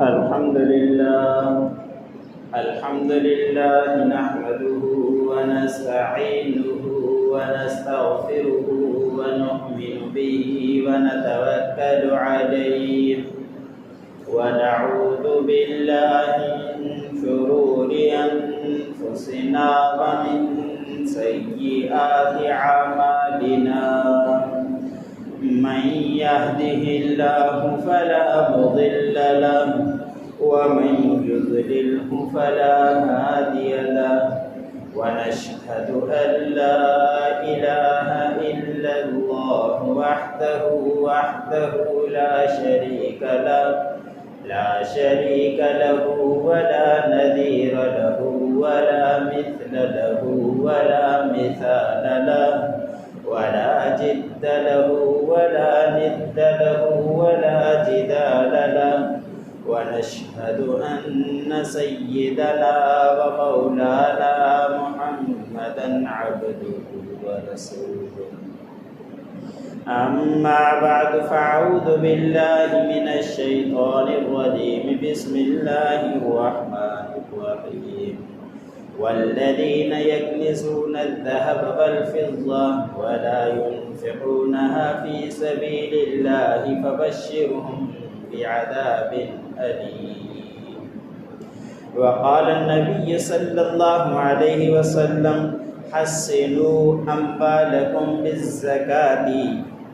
الحمد لله نحمده ونستعينه ونستغفره ونؤمن به ونتوكل عليه ونعوذ بالله من شرور أنفسنا ومن سيئات أعمالنا من يهده الله فلا مضل له ومن يضلله فلا هادي له ونشهد أن لا إله إلا الله وحده لا شريك له ولا نذير له ولا مثل له ولا مثال له ولا جد له ولا ند له ولا جدال له ونشهد أن سيدنا ومولانا محمدا عبده ورسوله أما بعد فأعوذ بالله من الشيطان الرجيم بسم الله الرحمن الرحيم والذين يكنزون الذهب والفضة ولا ينفقونها في سبيل الله فبشرهم بعذاب أليم وقال النبي صلى الله عليه وسلم حسنوا أموالكم بالزكاة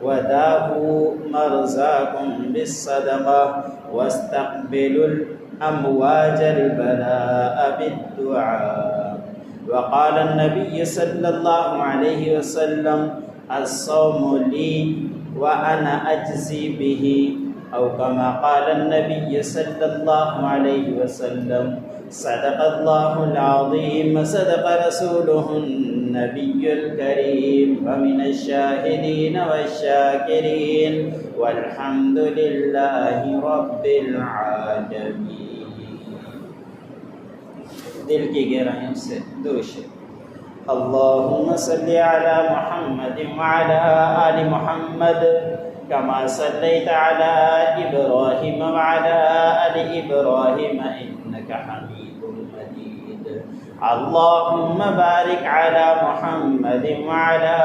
وداووا مرزاكم بالصدقة واستقبلوا الأمواج البلاء بالدعاء وقال النبي صلى الله عليه وسلم الصوم لي وأنا أجزي به أو كما قال النبي صلى الله عليه وسلم صدق الله العظيم صدق رسوله النبي الكريم ومن الشاهدين والشاكرين والحمد لله رب العالمين. دل کی گہرائیوں سے درود اللهم صل على محمد وعلى آل محمد كما صليت على إبراهيم وعلى آل إبراهيم إنك حميد مجيد. اللهم بارك على محمد وعلى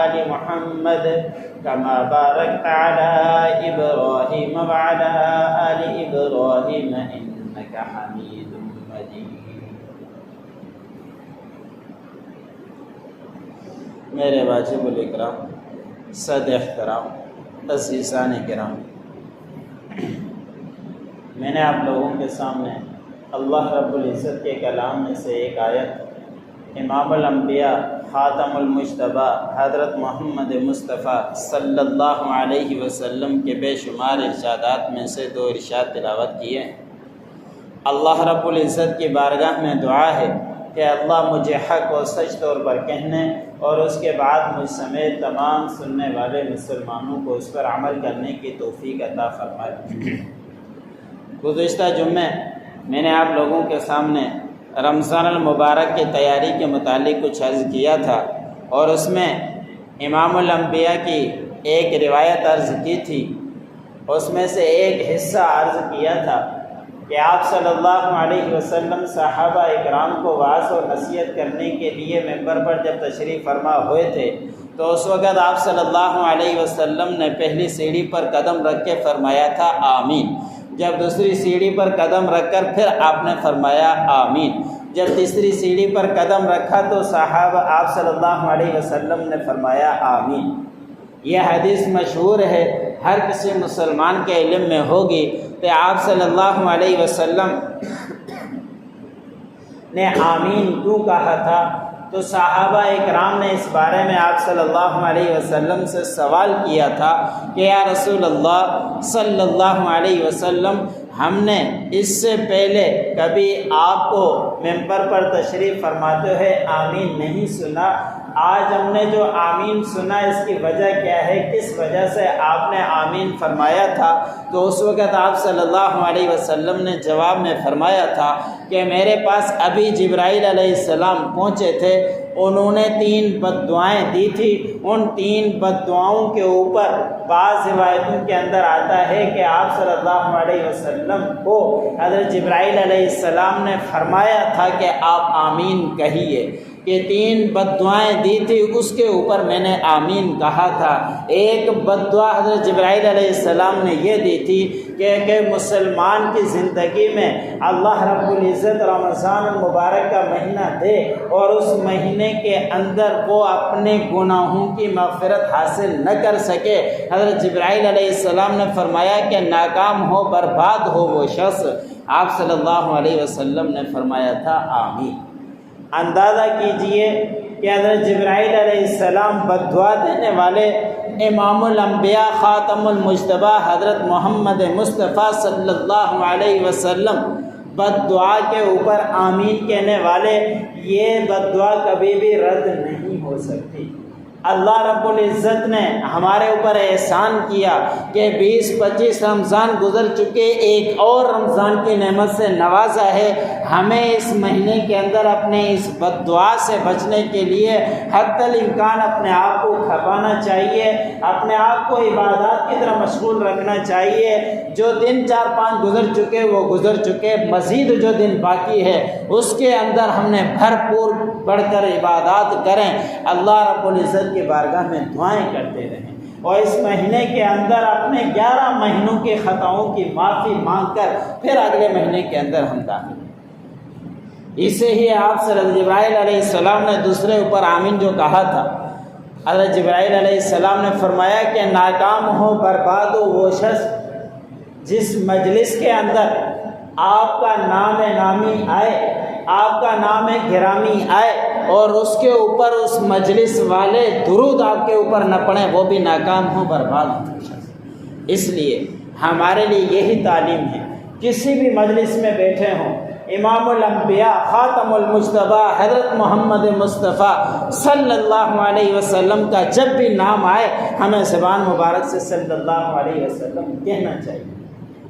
آل محمد كما باركت على إبراهيم وعلى آل إبراهيم إنك حميد مجيد. میرے واجب الاکرام صد احترام عزیزان کرام، میں نے آپ لوگوں کے سامنے اللہ رب العزت کے کلام میں سے ایک آیت امام الانبیاء خاتم المجتبیٰ حضرت محمد مصطفیٰ صلی اللہ علیہ وسلم کے بے شمار ارشادات میں سے دو ارشاد تلاوت کیے ہیں. اللہ رب العزت کی بارگاہ میں دعا ہے کہ اللہ مجھے حق و سچ طور پر کہنے اور اس کے بعد مجھ سمیت تمام سننے والے مسلمانوں کو اس پر عمل کرنے کی توفیق عطا فرمائے. گزشتہ جمعے میں نے آپ لوگوں کے سامنے رمضان المبارک کی تیاری کے متعلق کچھ عرض کیا تھا اور اس میں امام الانبیاء کی ایک روایت عرض کی تھی. اس میں سے ایک حصہ عرض کیا تھا کہ آپ صلی اللہ علیہ وسلم صحابہ اکرام کو وعظ و نصیحت کرنے کے لیے ممبر پر جب تشریف فرما ہوئے تھے تو اس وقت آپ صلی اللہ علیہ وسلم نے پہلی سیڑھی پر قدم رکھ کے فرمایا تھا آمین. جب دوسری سیڑھی پر قدم رکھ کر پھر آپ نے فرمایا آمین. جب تیسری سیڑھی پر قدم رکھا تو صحابہ آپ صلی اللہ علیہ وسلم نے فرمایا آمین. یہ حدیث مشہور ہے، ہر کسی مسلمان کے علم میں ہوگی کہ آپ صلی اللہ علیہ وسلم نے آمین کیوں کہا تھا. تو صحابہ اکرام نے اس بارے میں آپ صلی اللہ علیہ وسلم سے سوال کیا تھا کہ یا رسول اللہ صلی اللہ علیہ وسلم، ہم نے اس سے پہلے کبھی آپ کو ممبر پر تشریف فرماتے ہوئے آمین نہیں سنا، آج ہم نے جو آمین سنا اس کی وجہ کیا ہے، کس وجہ سے آپ نے آمین فرمایا تھا؟ تو اس وقت آپ صلی اللہ علیہ وسلم نے جواب میں فرمایا تھا کہ میرے پاس ابھی جبرائیل علیہ السلام پہنچے تھے، انہوں نے 3 بد دعائیں دی تھی۔ ان 3 بد دعاؤں کے اوپر بعض روایتوں کے اندر آتا ہے کہ آپ صلی اللہ علیہ وسلم کو حضرت جبرائیل علیہ السلام نے فرمایا تھا کہ آپ آمین کہیے، کہ 3 بد دعائیں دی تھی، اس کے اوپر میں نے آمین کہا تھا۔ ایک بد دعا حضرت جبرائیل علیہ السلام نے یہ دی تھی کہ مسلمان کی زندگی میں اللہ رب العزت رمضان المبارک کا مہینہ دے اور اس مہینے کے اندر وہ اپنے گناہوں کی مغفرت حاصل نہ کر سکے۔ حضرت جبرائیل علیہ السلام نے فرمایا کہ ناکام ہو، برباد ہو وہ شخص۔ آپ صلی اللہ علیہ وسلم نے فرمایا تھا آمین۔ اندازہ کیجئے کہ حضرت جبرائیل علیہ السلام بد دعا دینے والے امام الانبیاء خاتم المجتبی حضرت محمد مصطفیٰ صلی اللہ علیہ وسلم بد دعا کے اوپر آمین کہنے والے، یہ بد دعا کبھی بھی رد نہیں ہو سکتی۔ اللہ رب العزت نے ہمارے اوپر احسان کیا کہ 20-25 رمضان گزر چکے، ایک اور رمضان کی نعمت سے نوازا ہے۔ ہمیں اس مہینے کے اندر اپنے اس بد دعا سے بچنے کے لیے حتی الامکان اپنے آپ کو کھپانا چاہیے، اپنے آپ کو عبادات کی طرح مشغول رکھنا چاہیے۔ جو دن 4-5 گزر چکے وہ گزر چکے، مزید جو دن باقی ہے اس کے اندر ہم نے بھرپور بڑھ کر عبادات کریں، اللہ رب العزت کی بارگاہ میں دعائیں کرتے رہیں، اور اس مہینے کے اندر اپنے 11 مہینوں کے خطاؤں کی معافی مانگ کر پھر اگلے مہینے کے اندر ہم داخل ہیں۔ اسے ہی آپ صلی اللہ جبرائیل علیہ السلام نے دوسرے اوپر آمین جو کہا تھا، حضرت جبرائیل علیہ السلام نے فرمایا کہ ناکام ہو، برباد ہو وہ شخص جس مجلس کے اندر آپ کا نام نامی آئے، آپ کا نام گرامی آئے اور اس کے اوپر اس مجلس والے درود آپ کے اوپر نہ پڑھیں، وہ بھی ناکام ہو، برباد ہو۔ اس لیے ہمارے لیے یہی تعلیم ہے، کسی بھی مجلس میں بیٹھے ہوں، امام الانبیاء خاتم المجتبی حضرت محمد مصطفیٰ صلی اللہ علیہ وسلم کا جب بھی نام آئے ہمیں زبان مبارک سے صلی اللہ علیہ وسلم کہنا چاہیے۔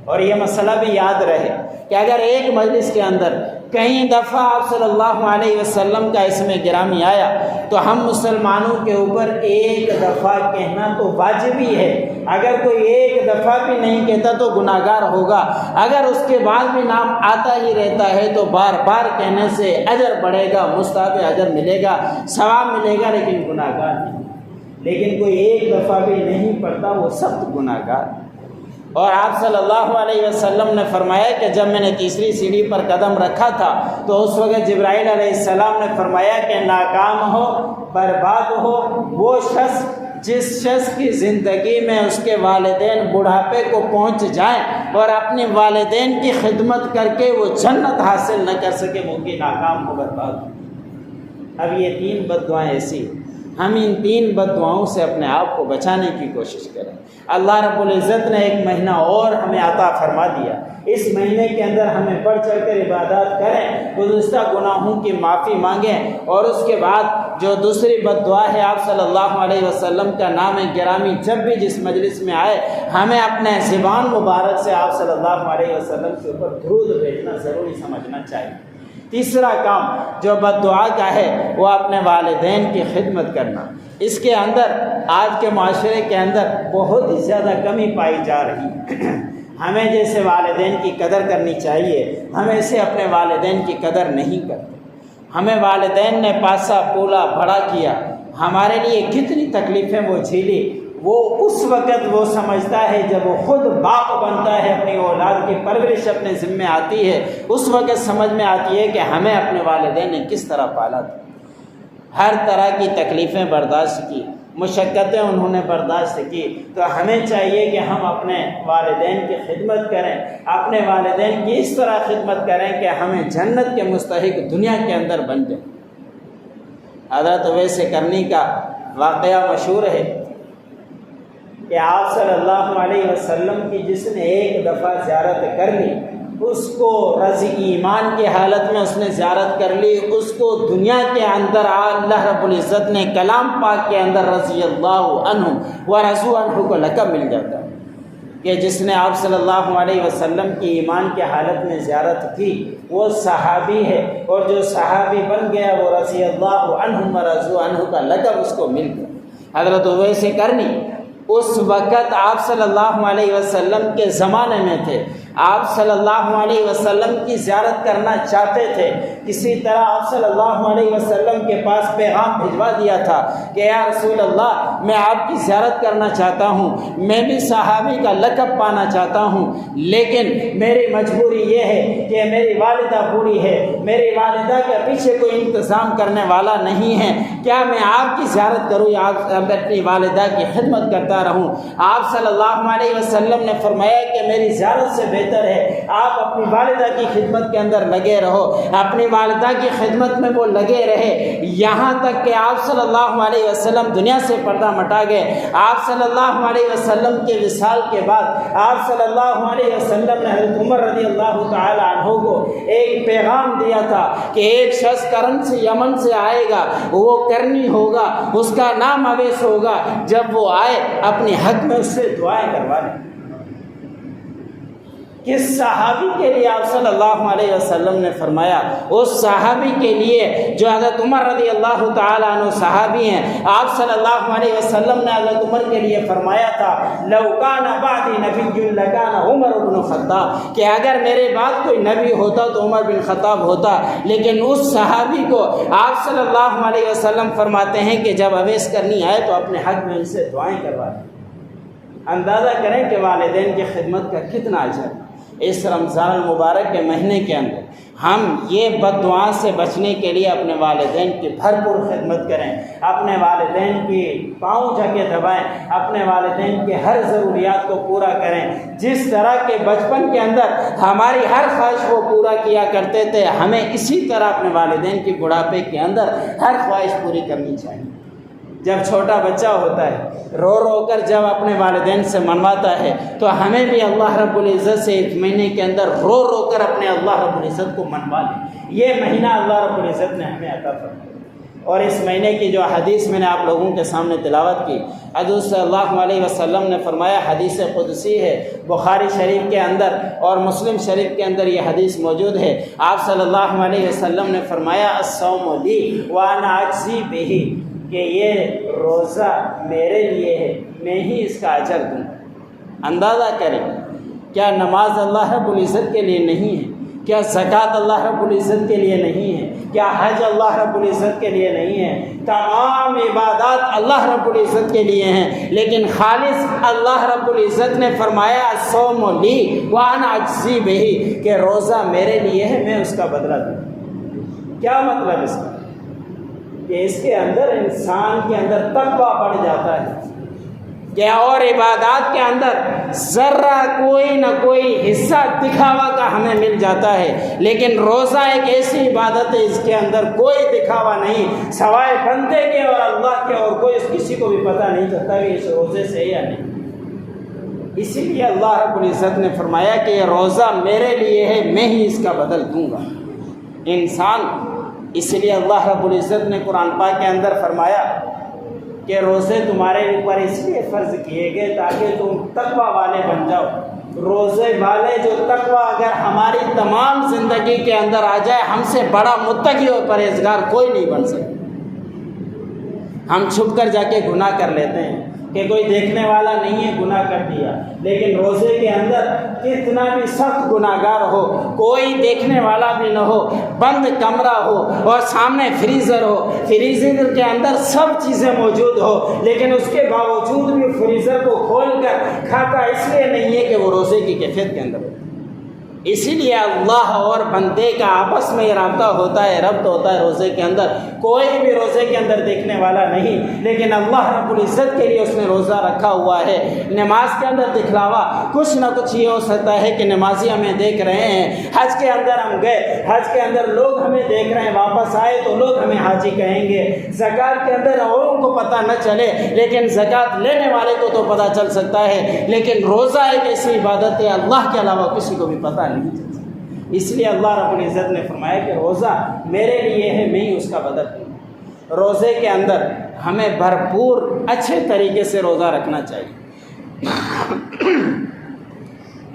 اور یہ مسئلہ بھی یاد رہے کہ اگر ایک مجلس کے اندر کئی دفعہ آپ صلی اللہ علیہ وسلم کا اسم گرامی آیا تو ہم مسلمانوں کے اوپر ایک دفعہ کہنا تو واجب ہی ہے۔ اگر کوئی ایک دفعہ بھی نہیں کہتا تو گناہگار ہوگا، اگر اس کے بعد بھی نام آتا ہی رہتا ہے تو بار بار کہنے سے اجر بڑھے گا، مستحب اجر ملے گا، ثواب ملے گا، لیکن گناہگار نہیں۔ لیکن کوئی ایک دفعہ بھی نہیں پڑھتا وہ سخت گناہگار۔ اور آپ صلی اللہ علیہ وسلم نے فرمایا کہ جب میں نے تیسری سیڑھی پر قدم رکھا تھا تو اس وقت جبرائیل علیہ السلام نے فرمایا کہ ناکام ہو، برباد ہو وہ شخص جس شخص کی زندگی میں اس کے والدین بڑھاپے کو پہنچ جائیں اور اپنے والدین کی خدمت کر کے وہ جنت حاصل نہ کر سکے، وہ بھی ناکام ہو، برباد ہو۔ اب یہ 3 بد دعائیں ایسی، ہم ان 3 بد دعاؤں سے اپنے آپ کو بچانے کی کوشش کریں۔ اللہ رب العزت نے ایک مہینہ اور ہمیں عطا فرما دیا، اس مہینے کے اندر ہمیں بڑھ چڑھ کر عبادات کریں، گزشتہ گناہوں کی معافی مانگیں، اور اس کے بعد جو دوسری بد دعا ہے آپ صلی اللہ علیہ وسلم کا نام گرامی جب بھی جس مجلس میں آئے ہمیں اپنے زبان مبارک سے آپ صلی اللہ علیہ وسلم کے اوپر درود بھیجنا ضروری سمجھنا چاہیے۔ تیسرا کام جو بد دعا کا ہے وہ اپنے والدین کی خدمت کرنا۔ اس کے اندر آج کے معاشرے کے اندر بہت ہی زیادہ کمی پائی جا رہی ہے۔ ہمیں جیسے والدین کی قدر کرنی چاہیے، ہم ایسے اپنے والدین کی قدر نہیں کرتے۔ ہمیں والدین نے پاسا پولا بڑا کیا، ہمارے لیے کتنی تکلیفیں وہ جھیلی، وہ اس وقت وہ سمجھتا ہے جب وہ خود باپ بنتا ہے، اپنی اولاد کی پرورش اپنے ذمہ آتی ہے، اس وقت سمجھ میں آتی ہے کہ ہمیں اپنے والدین نے کس طرح پالا تھا۔ ہر طرح کی تکلیفیں برداشت کی، مشقتیں انہوں نے برداشت کی، تو ہمیں چاہیے کہ ہم اپنے والدین کی خدمت کریں، اپنے والدین کی اس طرح خدمت کریں کہ ہمیں جنت کے مستحق دنیا کے اندر بن جائیں۔ حضرت اویس کرنی کا واقعہ مشہور ہے کہ آپ صلی اللہ علیہ وسلم کی جس نے ایک دفعہ زیارت کر لی اس کو رضی ایمان کی حالت میں اس نے زیارت کر لی، اس کو دنیا کے اندر اللہ رب العزت نے کلام پاک کے اندر رضی اللہ عنہ و رضوا عنہ کو لقب مل جاتا ہے کہ جس نے آپ صلی اللہ علیہ وسلم کی ایمان کی حالت میں زیارت کی وہ صحابی ہے، اور جو صحابی بن گیا وہ رضی اللہ عنہ و رضوا عنہ کا لقب اس کو مل گیا۔ حضرت اویس کرنی اس وقت آپ صلی اللہ علیہ وسلم کے زمانے میں تھے، آپ صلی اللہ علیہ وسلم کی زیارت کرنا چاہتے تھے، کسی طرح آپ صلی اللہ علیہ وسلم کے پاس پیغام بھجوا دیا تھا کہ یا رسول اللہ میں آپ کی زیارت کرنا چاہتا ہوں، میں بھی صحابی کا لقب پانا چاہتا ہوں، لیکن میری مجبوری یہ ہے کہ میری والدہ بوڑھی ہے، میری والدہ کے پیچھے کوئی انتظام کرنے والا نہیں ہے، کیا میں آپ کی زیارت کروں یا آپ اپنی والدہ کی خدمت کرتا رہوں؟ آپ صلی اللہ علیہ وسلم نے فرمایا کہ میری زیارت سے بہتر ہے آپ اپنی والدہ کی خدمت کے اندر لگے رہو۔ اپنی والدہ کی خدمت میں وہ لگے رہے یہاں تک کہ آپ صلی اللہ علیہ وسلم دنیا سے پردہ مٹا گئے۔ آپ صلی اللہ علیہ وسلم کے وصال کے بعد آپ صلی اللہ علیہ وسلم نے حضرت عمر رضی اللہ تعالی عنہ کو ایک پیغام دیا تھا کہ ایک شخص کرن سے یمن سے آئے گا، وہ کرنی ہوگا، اس کا نام اویس ہوگا، جب وہ آئے اپنے حق میں اس سے دعائیں کروا لیں۔ کس صحابی کے لیے آپ صلی اللہ علیہ وسلم نے فرمایا؟ اس صحابی کے لیے جو حضرت عمر رضی اللہ تعالیٰ عنہ صحابی ہیں۔ آپ صلی اللہ علیہ وسلم نے حضرت عمر کے لیے فرمایا تھا لو کان بعدی نبی لکان عمر بن خطاب، کہ اگر میرے بعد کوئی نبی ہوتا تو عمر بن خطاب ہوتا، لیکن اس صحابی کو آپ صلی اللہ علیہ وسلم فرماتے ہیں کہ جب اویس کرنی آئے تو اپنے حق میں ان سے دعائیں کروا دیں۔ اندازہ کریں کہ والدین کی خدمت کا کتنا اجر۔ اس رمضان المبارک کے مہینے کے اندر ہم یہ بد دعا سے بچنے کے لیے اپنے والدین کی بھرپور خدمت کریں، اپنے والدین کی پاؤں جھکے دبائیں، اپنے والدین کے ہر ضروریات کو پورا کریں۔ جس طرح کے بچپن کے اندر ہماری ہر خواہش وہ پورا کیا کرتے تھے، ہمیں اسی طرح اپنے والدین کی بڑھاپے کے اندر ہر خواہش پوری کرنی چاہیے۔ جب چھوٹا بچہ ہوتا ہے رو رو کر جب اپنے والدین سے منواتا ہے تو ہمیں بھی اللہ رب العزت سے ایک مہینے کے اندر رو رو کر اپنے اللہ رب العزت کو منوا لیں۔ یہ مہینہ اللہ رب العزت نے ہمیں عطا فرمایا۔ اور اس مہینے کی جو حدیث میں نے آپ لوگوں کے سامنے تلاوت کی، حضور صلی اللہ علیہ وسلم نے فرمایا، حدیث قدسی ہے، بخاری شریف کے اندر اور مسلم شریف کے اندر یہ حدیث موجود ہے۔ آپ صلی اللہ علیہ وسلم نے فرمایا الصوم لی وانا اجزی بہ، کہ یہ روزہ میرے لیے ہے، میں ہی اس کا اجر دوں۔ اندازہ کریں، کیا نماز اللہ رب العزت کے لیے نہیں ہے؟ کیا زکوٰۃ اللہ رب العزت کے لیے نہیں ہے؟ کیا حج اللہ رب العزت کے لیے نہیں ہے؟ تمام عبادات اللہ رب العزت کے لیے ہیں، لیکن خالص اللہ رب العزت نے فرمایا الصوم لی وانا اجزی بہ، کہ روزہ میرے لیے ہے، میں اس کا بدلہ دوں۔ کیا مطلب اس کا؟ کہ اس کے اندر انسان کے اندر تقویٰ بڑھ جاتا ہے کہ اور عبادات کے اندر ذرہ کوئی نہ کوئی حصہ دکھاوا کا ہمیں مل جاتا ہے، لیکن روزہ ایک ایسی عبادت ہے اس کے اندر کوئی دکھاوا نہیں سوائے بندے کے اور اللہ کے، اور کوئی کسی کو بھی پتہ نہیں چلتا کہ اس روزے سے یا نہیں۔ اسی لیے اللہ رب العزت نے فرمایا کہ یہ روزہ میرے لیے ہے، میں ہی اس کا بدل دوں گا۔ انسان اس لیے اللہ رب العزت نے قرآن پاک کے اندر فرمایا کہ روزے تمہارے اوپر اس لیے فرض کیے گئے تاکہ تم تقویٰ والے بن جاؤ۔ روزے والے جو تقویٰ اگر ہماری تمام زندگی کے اندر آ جائے، ہم سے بڑا متقی اور پرہیزگار کوئی نہیں بن سکتا۔ ہم چھپ کر جا کے گناہ کر لیتے ہیں کہ کوئی دیکھنے والا نہیں ہے، گناہ کر دیا، لیکن روزے کے اندر کتنا بھی سخت گناہ گار ہو، کوئی دیکھنے والا بھی نہ ہو، بند کمرہ ہو اور سامنے فریزر ہو، فریزر کے اندر سب چیزیں موجود ہو، لیکن اس کے باوجود بھی فریزر کو کھول کر کھاتا اس لیے نہیں ہے کہ وہ روزے کی کیفیت کے اندر ہو۔ اسی لیے اللہ اور بندے کا آپس میں یہ رابطہ ہوتا ہے، ربط ہوتا ہے روزے کے اندر۔ کوئی بھی روزے کے اندر دیکھنے والا نہیں، لیکن اللہ رب العزت کے لیے اس نے روزہ رکھا ہوا ہے۔ نماز کے اندر دکھلاوا کچھ نہ کچھ یہ ہو سکتا ہے کہ نمازی ہمیں دیکھ رہے ہیں، حج کے اندر ہم گئے، حج کے اندر لوگ ہمیں دیکھ رہے ہیں، واپس آئے تو لوگ ہمیں حاجی کہیں گے۔ زکوٰۃ کے اندر اوروں کو پتہ نہ چلے، لیکن زکوٰۃ لینے والے کو تو پتہ چل سکتا ہے، لیکن روزہ ایک ایسی عبادت ہے اللہ کے علاوہ کسی کو بھی پتہ نہیں چل سکتا۔ اس لیے اللہ رب العزت نے فرمایا کہ روزہ میرے لیے ہے، میں ہی اس کا بدل دوں۔ روزے کے اندر ہمیں بھرپور اچھے طریقے سے روزہ رکھنا چاہیے۔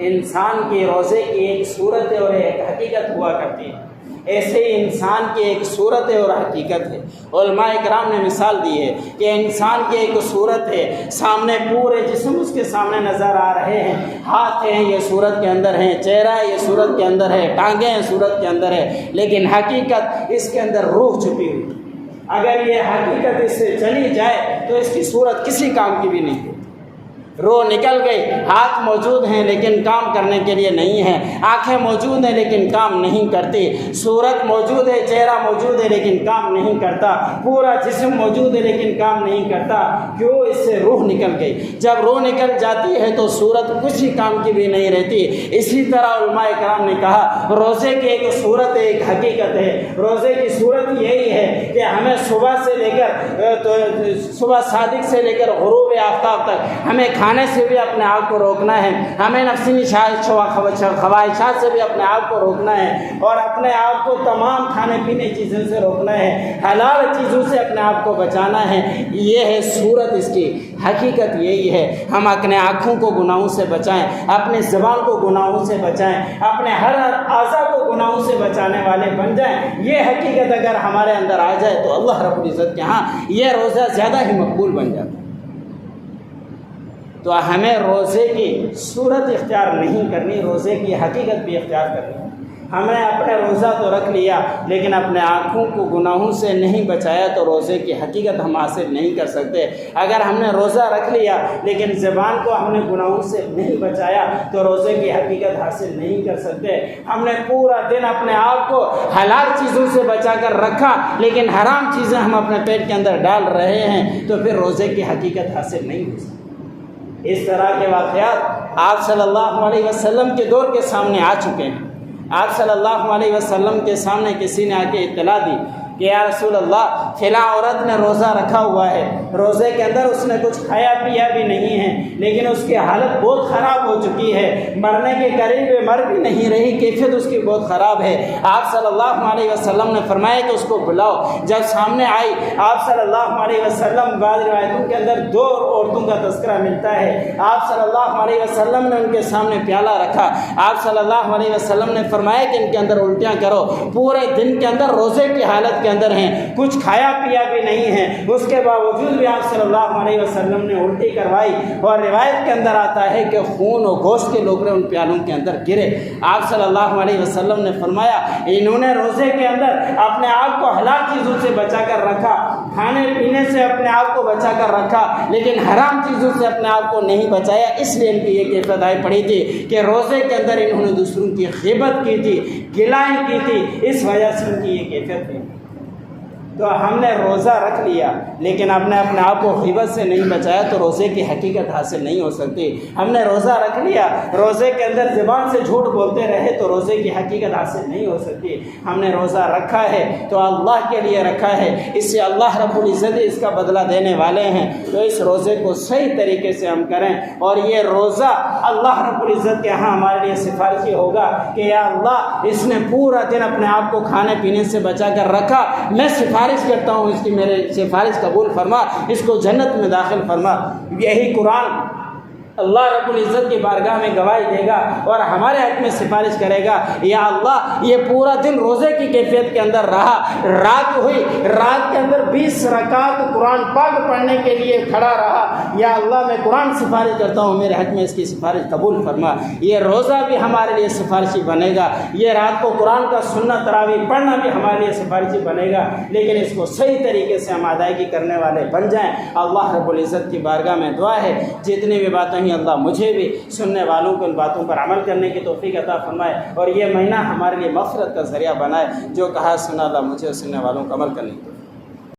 انسان کی روزے کی ایک صورت اور ایک حقیقت ہوا کرتی ہے، ایسے ہی انسان کی ایک صورت ہے اور حقیقت ہے۔ علماء اکرام نے مثال دی ہے کہ انسان کی ایک صورت ہے، سامنے پورے جسم اس کے سامنے نظر آ رہے ہیں، ہاتھ ہیں یہ صورت کے اندر ہیں، چہرہ یہ صورت کے اندر ہے، ٹانگیں ہیں صورت کے اندر ہے، لیکن حقیقت اس کے اندر روح چھپی ہوئی۔ اگر یہ حقیقت اس سے چلی جائے تو اس کی صورت کسی کام کی بھی نہیں ہے۔ روح نکل گئی، ہاتھ موجود ہیں لیکن کام کرنے کے لیے نہیں ہے، آنکھیں موجود ہیں لیکن کام نہیں کرتی، صورت موجود ہے، چہرہ موجود ہے لیکن کام نہیں کرتا، پورا جسم موجود ہے لیکن کام نہیں کرتا۔ کیوں؟ اس سے روح نکل گئی۔ جب روح نکل جاتی ہے تو صورت کسی کام کی بھی نہیں رہتی۔ اسی طرح علماء کرام نے کہا روزے کی ایک صورت ہے، ایک حقیقت ہے۔ روزے کی صورت یہی ہے کہ ہمیں صبح سے لے کر صبح صادق سے لے کر غروب آفتاب تک ہمیں کھانے سے بھی اپنے آپ کو روکنا ہے، ہمیں نفسی خواہشات سے بھی اپنے آپ کو روکنا ہے، اور اپنے آپ کو تمام کھانے پینے چیزوں سے روکنا ہے، حلال چیزوں سے اپنے آپ کو بچانا ہے۔ یہ ہے صورت اس کی، حقیقت یہی ہے۔ ہم اپنے آنکھوں کو گناہوں سے بچائیں، اپنے زبان کو گناہوں سے بچائیں، اپنے ہر اعضاء کو گناہوں سے بچانے والے بن جائیں۔ یہ حقیقت اگر ہمارے اندر آ جائے تو اللہ رب العزت کے ہاں یہ روزہ زیادہ ہی مقبول بن جاتا ہے۔ تو ہمیں روزے کی صورت اختیار نہیں کرنی، روزے کی حقیقت بھی اختیار کرنی۔ ہم نے اپنے روزہ تو رکھ لیا لیکن اپنے آنکھوں کو گناہوں سے نہیں بچایا تو روزے کی حقیقت ہم حاصل نہیں کر سکتے۔ اگر ہم نے روزہ رکھ لیا لیکن زبان کو ہم نے گناہوں سے نہیں بچایا تو روزے کی حقیقت حاصل نہیں کر سکتے۔ ہم نے پورا دن اپنے آپ کو حلال چیزوں سے بچا کر رکھا لیکن حرام چیزیں ہم اپنے پیٹ کے اندر ڈال رہے ہیں تو پھر روزے کی حقیقت حاصل نہیں ہو سکتی۔ اس طرح کے واقعات آپ صلی اللہ علیہ وسلم کے دور کے سامنے آ چکے ہیں۔ آپ صلی اللہ علیہ وسلم کے سامنے کسی نے آ کے اطلاع دی کہ یا رسول اللہ فلاں عورت نے روزہ رکھا ہوا ہے، روزے کے اندر اس نے کچھ کھایا پیا بھی نہیں ہے لیکن اس کی حالت بہت خراب ہو چکی ہے، مرنے کے قریب مر بھی نہیں رہی، کیفیت اس کی بہت خراب ہے۔ آپ صلی اللہ علیہ وسلم نے فرمایا کہ اس کو بلاؤ۔ جب سامنے آئی آپ صلی اللہ علیہ وسلم، بعض روایتوں کے اندر 2 عورتوں کا تذکرہ ملتا ہے، آپ صلی اللہ علیہ وسلم نے ان کے سامنے پیالہ رکھا۔ آپ صلی اللہ علیہ وسلم نے فرمایا کہ ان کے اندر الٹیاں کرو، پورے دن کے اندر روزے کی حالت کے اندر ہیں، کچھ کھایا پیا بھی نہیں ہے، اس کے باوجود بھی آپ صلی اللہ علیہ وسلم نے الٹی کروائی، اور روایت کے اندر آتا ہے کہ خون اور گوشت کے لوگرے ان پیالوں کے اندر گرے۔ آپ صلی اللہ علیہ وسلم نے فرمایا انہوں نے روزے کے اندر اپنے آپ کو حلال چیزوں سے بچا کر رکھا، کھانے پینے سے اپنے آپ کو بچا کر رکھا لیکن حرام چیزوں سے اپنے آپ کو نہیں بچایا، اس لیے ان کی یہ کیفیت آئی پڑی تھی کہ روزے کے اندر انہوں نے دوسروں کی غیبت کی تھی، گلائیں کی تھی، اس وجہ سے ان کی یہ کیفیت ہوئی۔ تو ہم نے روزہ رکھ لیا لیکن ہم نے اپنے آپ کو غیبت سے نہیں بچایا تو روزے کی حقیقت حاصل نہیں ہو سکتی۔ ہم نے روزہ رکھ لیا، روزے کے اندر زبان سے جھوٹ بولتے رہے تو روزے کی حقیقت حاصل نہیں ہو سکتی۔ ہم نے روزہ رکھا ہے تو اللہ کے لیے رکھا ہے، اس سے اللہ رب العزت اس کا بدلہ دینے والے ہیں، تو اس روزے کو صحیح طریقے سے ہم کریں، اور یہ روزہ اللہ رب العزت کے ہاں ہمارے لیے سفارشی ہوگا کہ یا اللہ اس نے پورا دن اپنے آپ کو کھانے پینے سے بچا کر رکھا، میں سفارش کرتا ہوں اس کی میرے سفارش قبول فرما، اس کو جنت میں داخل فرما۔ یہی قرآن اللہ رب العزت کی بارگاہ میں گواہی دے گا اور ہمارے حق میں سفارش کرے گا، یا اللہ یہ پورا دن روزے کی کیفیت کے اندر رہا، رات ہوئی، رات کے اندر 20 رکعت قرآن پاک پڑھنے کے لیے کھڑا رہا، یا اللہ میں قرآن سفارش کرتا ہوں میرے حق میں اس کی سفارش قبول فرما۔ یہ روزہ بھی ہمارے لیے سفارشی بنے گا، یہ رات کو قرآن کا سنت تراویح پڑھنا بھی ہمارے لیے سفارشی بنے گا، لیکن اس کو صحیح طریقے سے ہم ادائیگی کرنے والے بن جائیں۔ اللہ رب العزت کی بارگاہ میں دعا ہے جتنی بھی باتیں اللہ مجھے بھی سننے والوں کو ان باتوں پر عمل کرنے کی توفیق عطا فرمائے، اور یہ مہینہ ہمارے لیے مغفرت کا ذریعہ بنائے۔ جو کہا سنا اللہ مجھے اور سننے والوں کو عمل کرنے کی توفیق۔